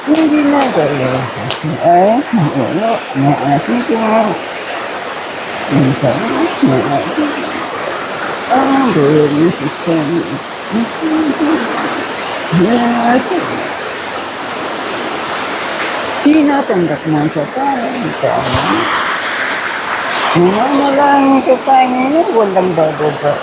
Hindi na kayo ay ulo na ating minsan na ating ang gawin sa nasa tinatanggap ng katawan Namalang ko Panginoon, walang bababa.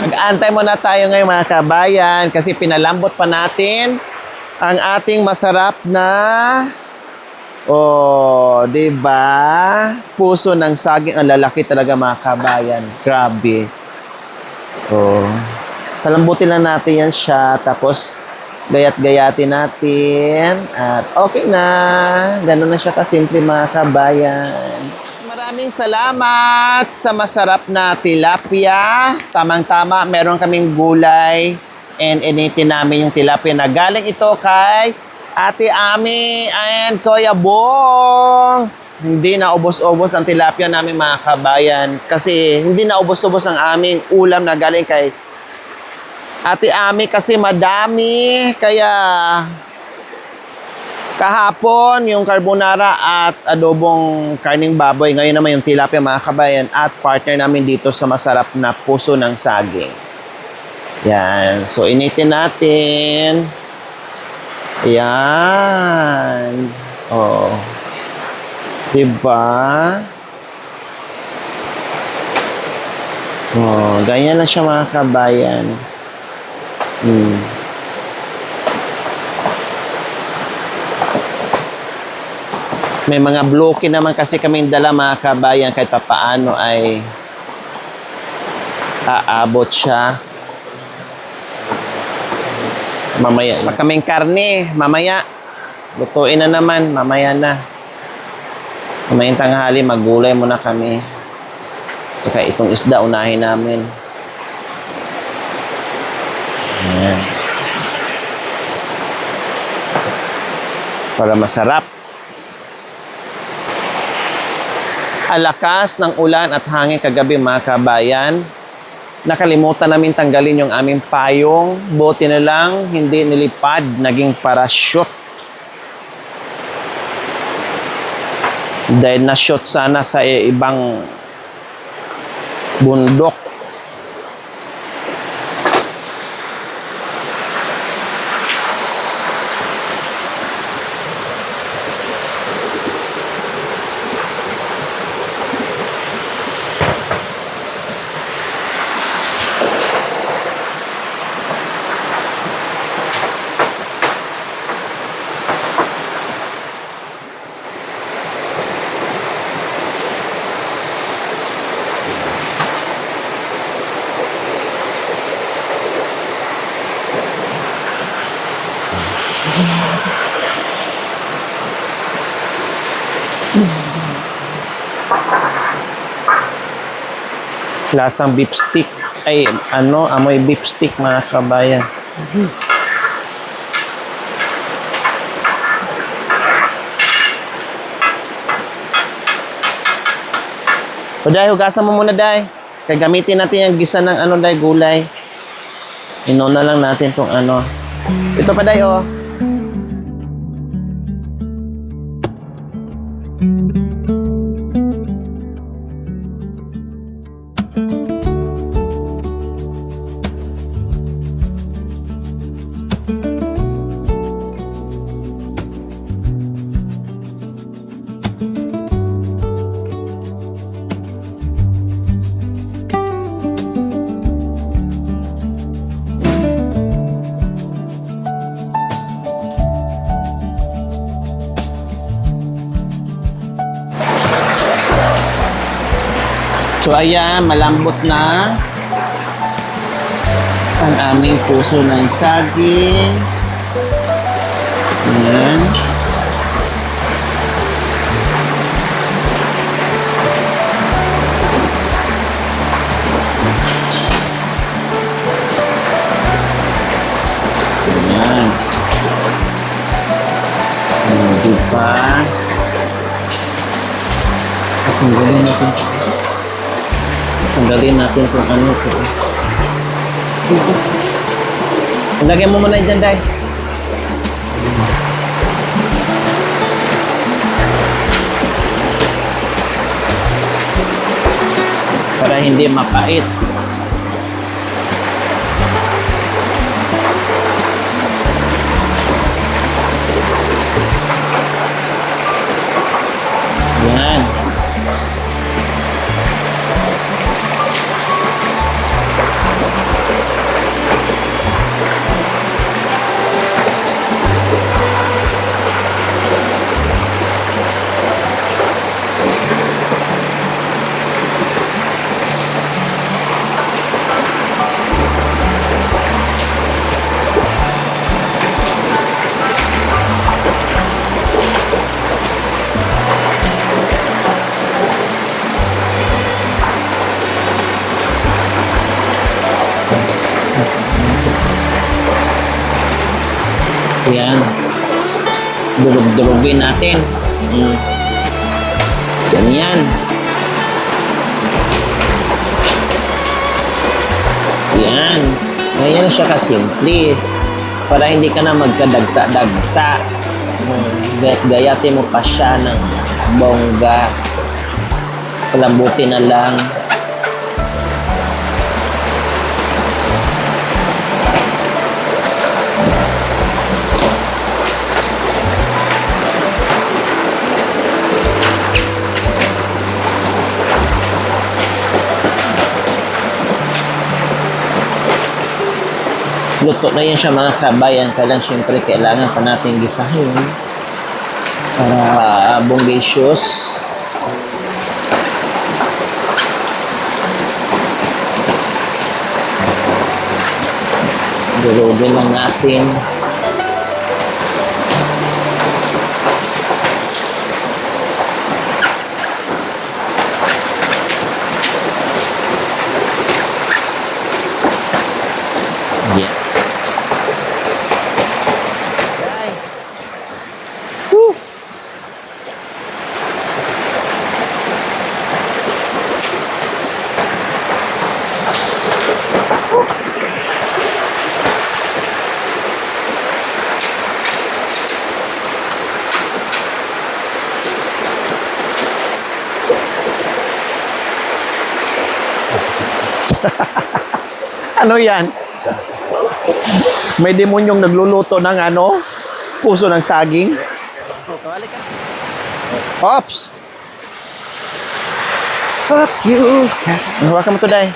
Mag-aantay muna tayo ngayon mga kabayan kasi pinalambot pa natin ang ating masarap na di ba? Puso ng saging. Ang lalaki talaga mga kabayan. Grabe. Palambutin lang natin yan siya. Tapos gayat-gayatin natin. At okay na. Ganun na siya kasimple mga kabayan. Maraming salamat sa masarap na tilapia. Tamang-tama, meron kaming gulay and initin namin yung tilapia na galing ito kay Ate Ami and Kuya Bong. Hindi na ubos-ubos ang tilapia namin mga kabayan kasi hindi na ubos-ubos ang aming ulam na galing kay Ate Ami kasi madami. Kaya kahapon yung carbonara at adobong karning baboy. Ngayon naman yung tilapia mga kabayan at partner namin dito sa masarap na puso ng saging. Yan. So initin natin. Yan. Diba? Ganyan na siya mga kabayan. May mga bloke naman kasi kaming dala mga kabayan kahit papaano ay aabot siya. Mamaya. Kaming karne, mamaya. Lutuin na naman, mamaya na. Mamayang tanghali, maggulay muna kami. Saka itong isda, unahin namin. Ayan. Para masarap. Alakas ng ulan at hangin kagabi mga kabayan. Nakalimutan namin tanggalin yung aming payong. Buti na lang, hindi nilipad, naging parachute. Dahil na-shoot sana sa ibang bundok. Lasang beef stick. Ay, amoy beef stick mga kabayan. O Day, hugasan mo muna Day. Kaya gamitin natin yung gisa ng Day, gulay. Inuna lang natin tong Ito pa Day, So ayan, malambot na ang aming puso ng saging. Ayan. Ayan. Diba? At ang galing natin. Tanggalin natin kung ano ito. Lagyan mo muna dyan, Day. Para hindi mapait. Yan. Yan. Durug-durugin natin. Ganyan. Yan. Ganyan siya kasimple. Para hindi ka na magkadagta-dagta. Gayatin mo pa siya ng bongga. Palambutin na lang. Luto na yan siya mga kabayan. Kailan syempre kailangan pa natin gisahin para bongacious. Durugin lang natin. Yeah. Woo. Ano yan? May demonyong nagluluto ng ano? Puso ng saging? Ops! Fuck you. Hawakan mo to, Day.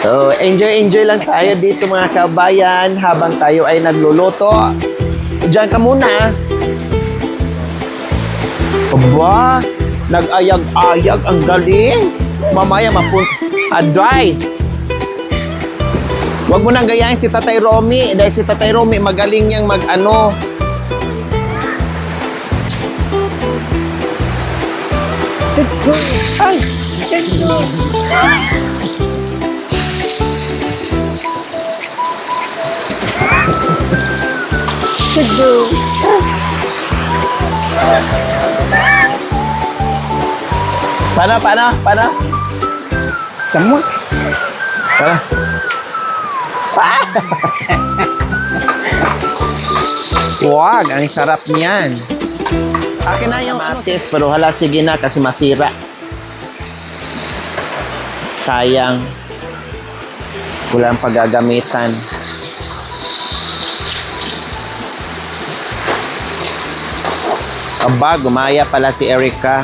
So, enjoy lang tayo dito mga kabayan habang tayo ay nagluluto. Diyan ka muna. Aba, nag-ayag-ayag, ang galing. Mamaya dry. Huwag mo nang gayahin si Tatay Romy dahil si Tatay Romy magaling niyang mag-ano. Ay! Paano? Semua. Paano? Wag, ang sarap niyan. Akin na yung kamatis, pero hala, sige na kasi masira. Sayang. Walang paggagamitan. Aba, gumaya pala si Erica.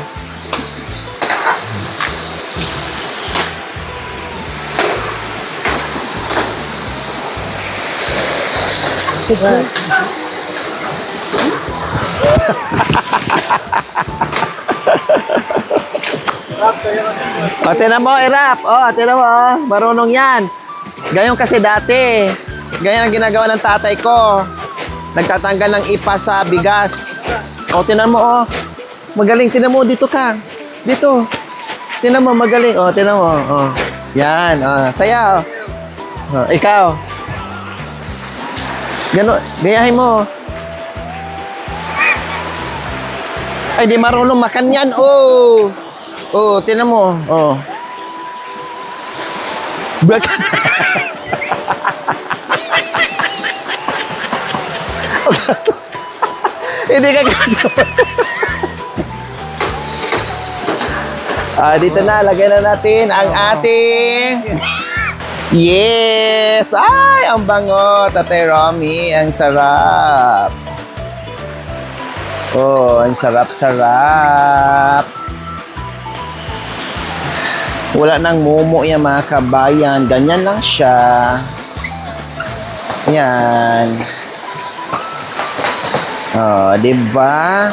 O, tinan mo, Irap. O, tinan mo, marunong yan. Ganyan kasi dati. Ganyan ang ginagawa ng tatay ko. Nagtatanggal ng ipa sa bigas. O, tinan mo, o. Magaling, tinan mo, dito ka. Dito. Tinan mo, magaling. O, tinan mo, o. Yan, saya. Ikaw. Gano'n, gayahin mo. Ay, di marunong makan yan. Oh. Oh, tinan mo. Oh. Black. Hindi ka kasama. Dito na, lagyan na natin ang ating... Yes! Ay, ang bango, Tatay Romy. Ang sarap. Oh, ang sarap-sarap. Wala nang mumo yan, mga kabayan. Ganyan lang siya. Yan. Oh, diba?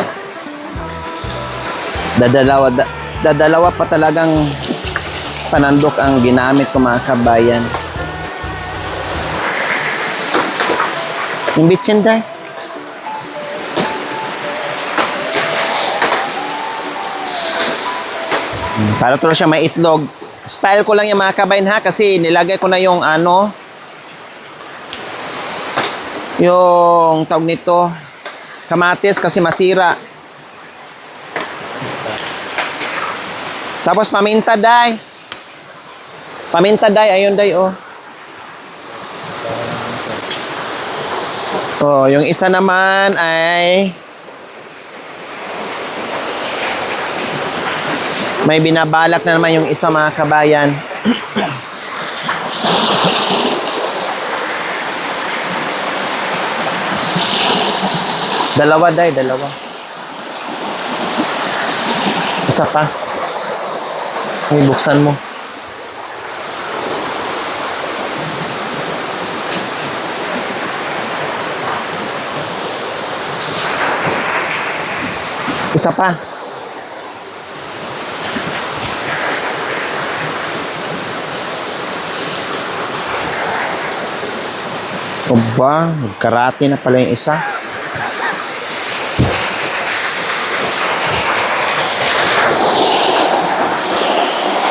Dadalawa pa talagang panandok ang ginamit ko, mga kabayan. Yung bitchin, day. Para tuloy siya may itlog. Style ko lang yung, mga kabayan, ha, kasi nilagay ko na yung yung tawag nito, kamatis, kasi masira. Tapos paminta, day. Paminta, day. Ayun, day, oh. Oh, yung isa naman ay may binabalak na naman yung isa, mga kabayan. Dalawa, day. Dalawa. Isa pa. Ay, buksan mo. Isa pa. Aba, karate na pala yung isa.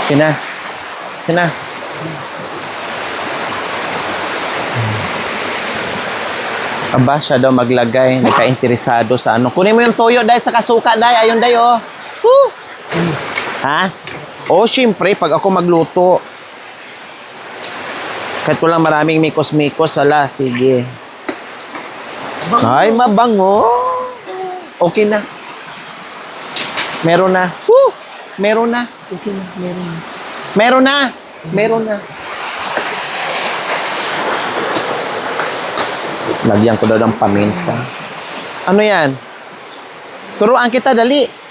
Kina. Aba, siya daw maglagay. Nagka-interesado sa ano. Kunin mo yung toyo, dahil sa kasuka, dahil. Ayun, dahil, oh. Woo! Ha? Oh, syempre, pag ako magluto. Kahit ko lang maraming mikos-mikos, ala, sige. Ay, mabango. Okay na. Meron na. Woo! Meron na. Okay na, meron na. Meron na. Meron na. Lagyan ko daw ng paminta. Ano yan? Turuan kita, dali.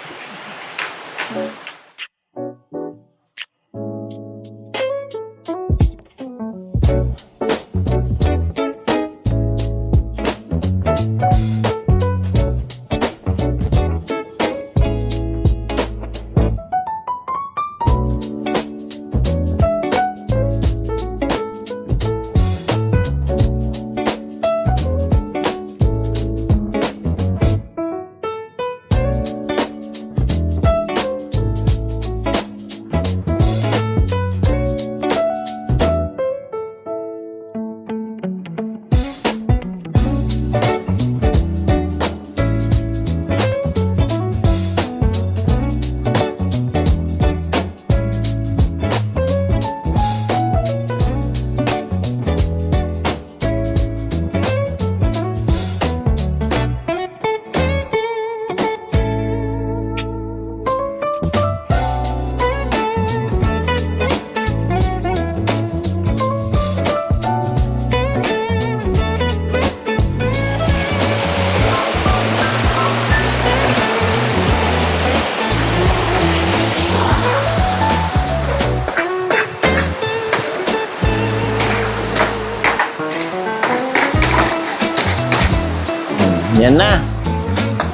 Yan na.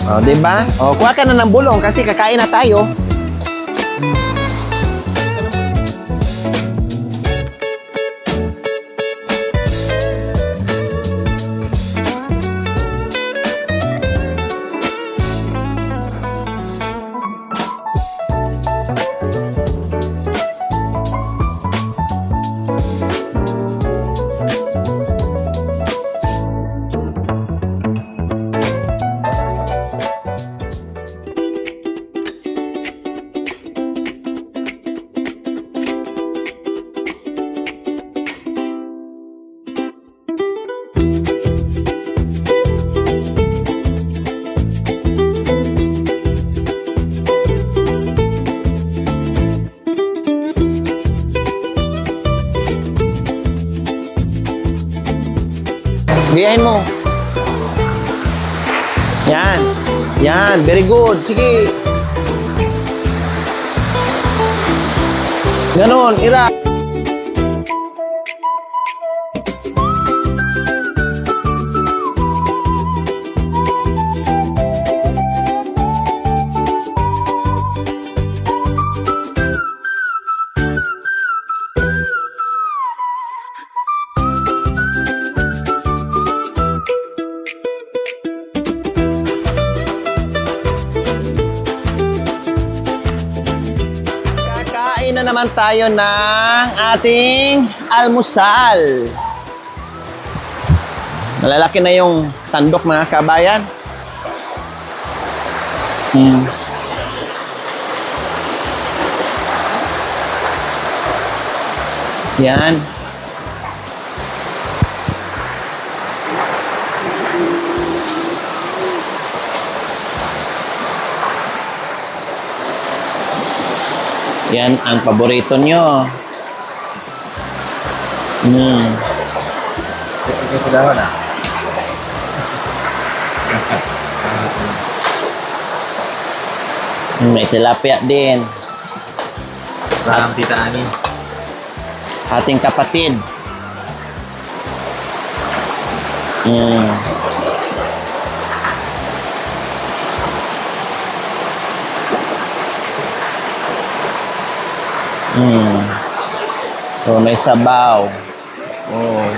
O, diba? O, kuha ka na ng bulong kasi kakain na tayo. Gayahin mo. Yan. Yan. Very good. Sige. Ganon. Ira. Kakain na naman tayo ng ating almusal. Malalaki na yung sandok mga kabayan. Yan. Yan ang paborito nyo. May tilapia din. Parang tita Ani. Ating kapatid. So, may sabaw. Oh.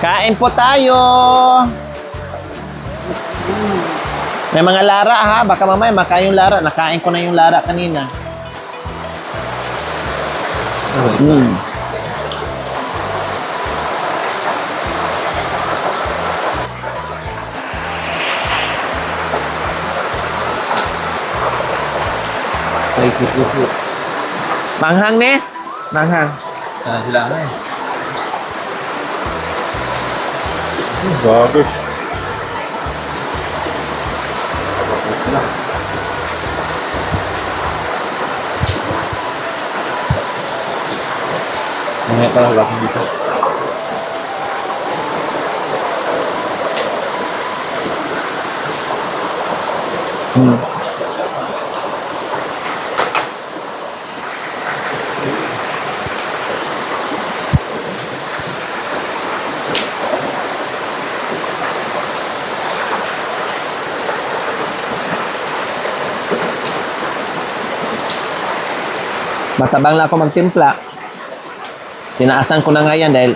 Kain po tayo. May mga lara ha. Baka mamaya makain yung lara. Nakain ko na yung lara kanina. Ay, kuku. Manghang ne? Manghang. Sana sila ano eh. Bagus. Mamaya pala wala akong dito. Matabang lang ako magtimpla. Tinaasan ko na nga yan dahil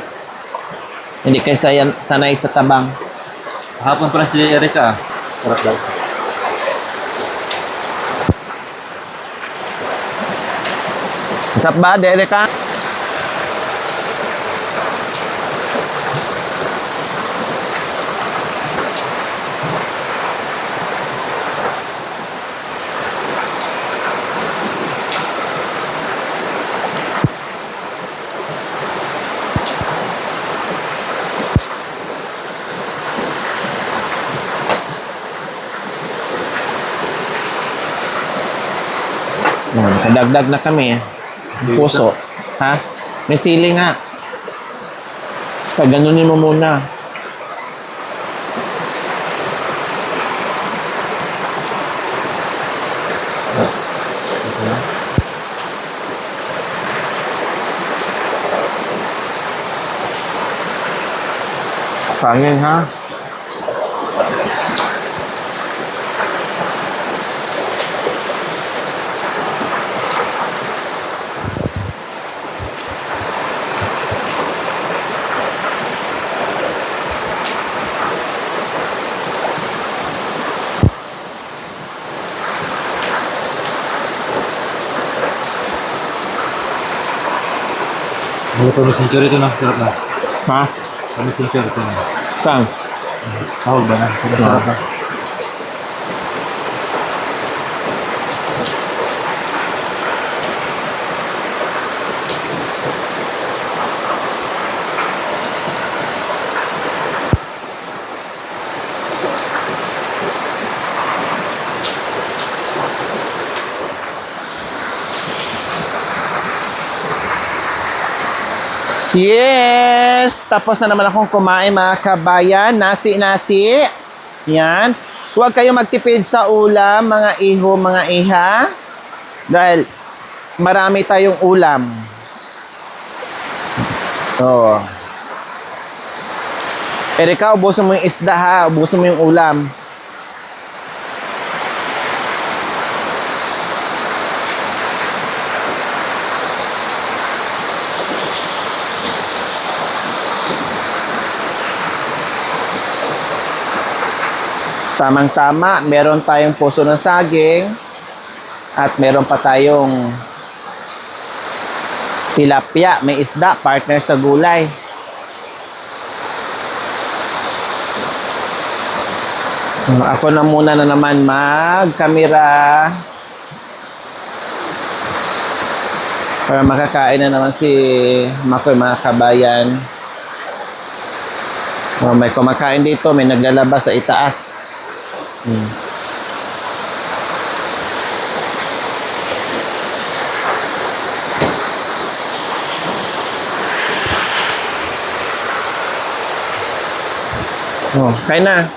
hindi kayo sanay sa tabang. Hapon pa si Erika. Sarap daw. Masarap ba, Dereka? Nakadagdag na kami. Puso. Ha? May sili nga. Paganunin mo muna. Pangin ha? Ano pa may sinture ito na? Sarap na. Ha? Ano sinture ito na? Saan? Sahog ba na? Sarap na. Yes! Tapos na naman akong kumain mga kabayan. Nasi-nasi. Yan. Huwag kayo magtipid sa ulam, mga iho, mga iha. Dahil marami tayong ulam. Oo. Erika, ubusin mo yung isda ha. Ubusin mo yung ulam. Tamang-tama, meron tayong puso ng saging at meron pa tayong tilapia, may isda, partner sa gulay. Ako na muna na naman mag-camera para makakain na naman si Makoy mga kabayan. May kumakain dito, may naglalabas sa itaas. Oh, kain na.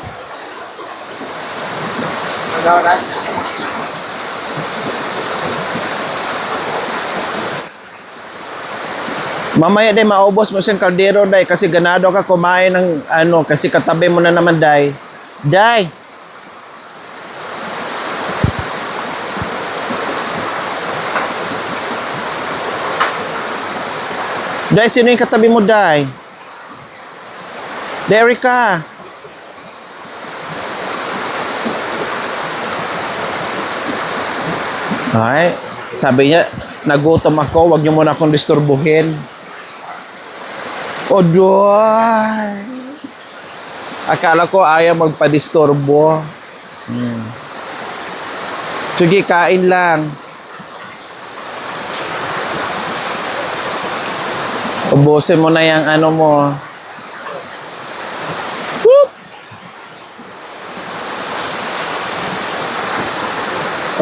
Mamaya day maubos mo siyang kaldero day kasi ganado ka kumain ng ano kasi katabi mo na naman day. Day. Day, sino yung katabi mo, day? Derika. Ay, sabi niya, nagutom ako, wag niyo muna akong disturbuhin. O, doy. Akala ko ayaw magpadisturbo. Sige, kain lang. Ubusin mo na yung ano mo. Whoop!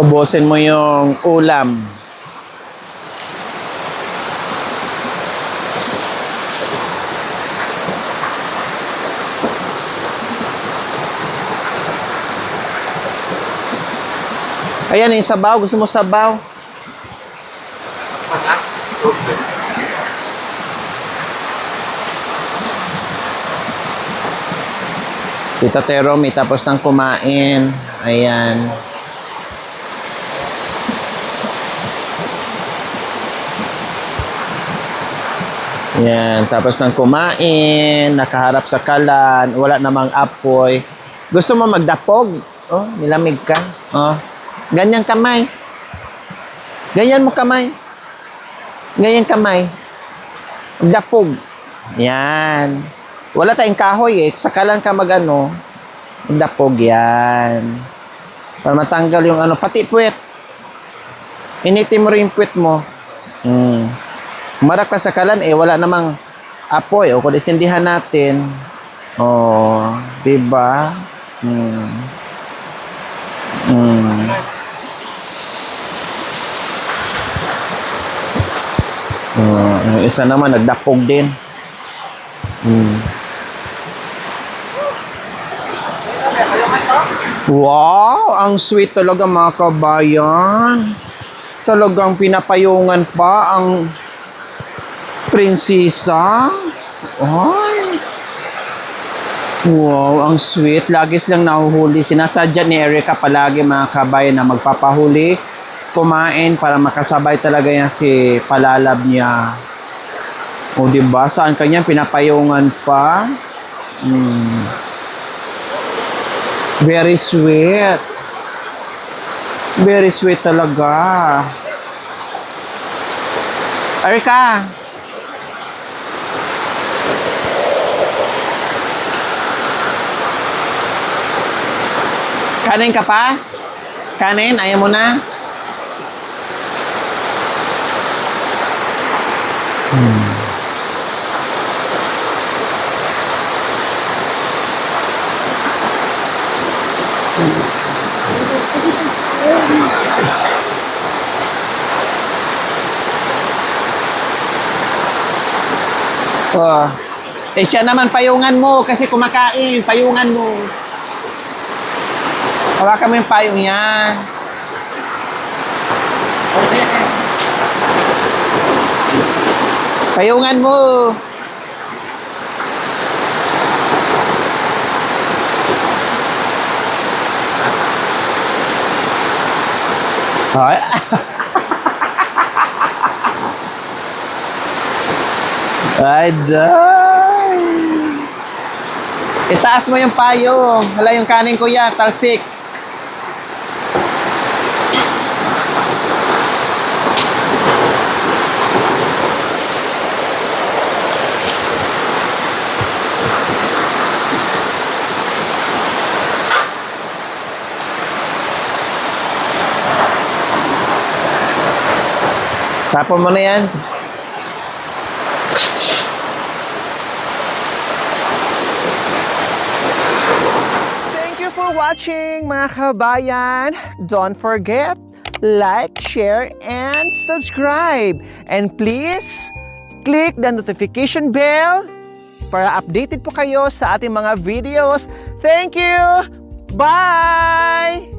Ubusin mo yung ulam. Ayan, yung sabaw. Gusto mo sabaw? Tita Tero, may tapos ng kumain. Ayan. Ayan, tapos ng kumain, nakaharap sa kalan, wala namang apoy. Gusto mo magdapog? Oh, nilamig ka. Oh. Ganyan kamay. Ganyan mo kamay. Ganyan kamay. Magdapog. Yan. Wala tayong kahoy eh. Sakalan ka magano. Magdapog yan. Para matanggal yung ano. Pati puwet. Initin mo rin yung puwet mo. Marap ka sakalan eh. Wala namang apoy. O kung isindihan natin. O. Diba? Yung isa naman nagdapog din. Wow, ang sweet talaga mga kabayan. Talagang pinapayungan pa ang prinsesa. Ay. Wow, ang sweet. Lagi silang nahuhuli. Sinasadya ni Erika palagi mga kabayan na magpapahuli, kumain para makasabay talaga yan si palalab niya. O diba? Saan kanya pinapayungan pa? Very sweet. Very sweet talaga. Erika! Kanin ka pa? Kanin? Ayaw mo na? Oh. Eh siya naman payungan mo kasi kumakain. Payungan mo. Hawakan mo yung payong yan. Payungan mo. Ay. Aday. Itaas mo yung payong. Hala yung kanin kuya, talsik. Tapon mo na yan. Thank you for watching mga kabayan. Don't forget, like, share, and subscribe. And please, click the notification bell para updated po kayo sa ating mga videos. Thank you! Bye!